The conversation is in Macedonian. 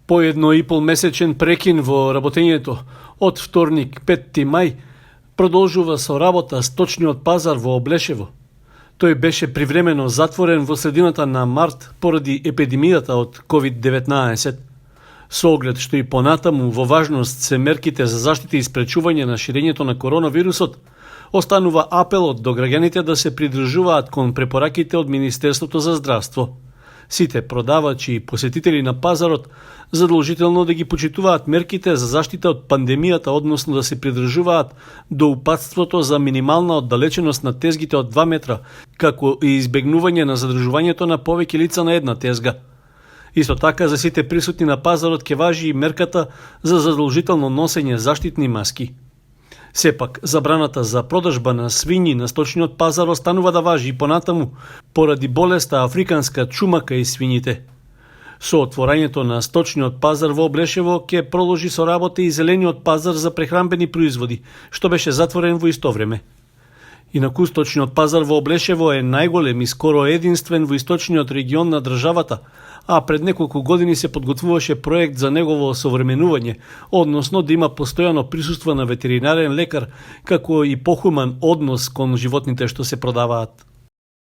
По 1,5-месечен прекин во работењето, од вторник 5 мај, продолжува со работа сточниот пазар во Облешево. Тој беше привремено затворен во средината на март поради епидемијата од COVID-19. Со оглед што и понатаму во важност се мерките за заштита и спречување на ширењето на коронавирусот, останува апелот до граѓаните да се придржуваат кон препораките од Министерството за здравство. Сите продавачи и посетители на пазарот задолжително да ги почитуваат мерките за заштита од пандемијата, односно да се придржуваат до упатството за минимална оддалеченост на тезгите од 2 метра, како и избегнување на задржувањето на повеќе лица на една тезга. Исто така, за сите присутни на пазарот ќе важи и мерката за задолжително носење заштитни маски. Сепак, забраната за продажба на свињи на сточниот пазар останува да важи и понатаму, поради болеста африканска чума кај свињите. Со отворањето на сточниот пазар во Облешево ќе продолжи со работа и зелениот пазар за прехранбени производи, што беше затворен во исто време. Инаку сточниот пазар во Облешево е најголем и скоро единствен во источниот регион на државата, а пред неколку години се подготвуваше проект за негово современување, односно да има постојано присуство на ветеринарен лекар, како и похуман однос кон животните што се продаваат.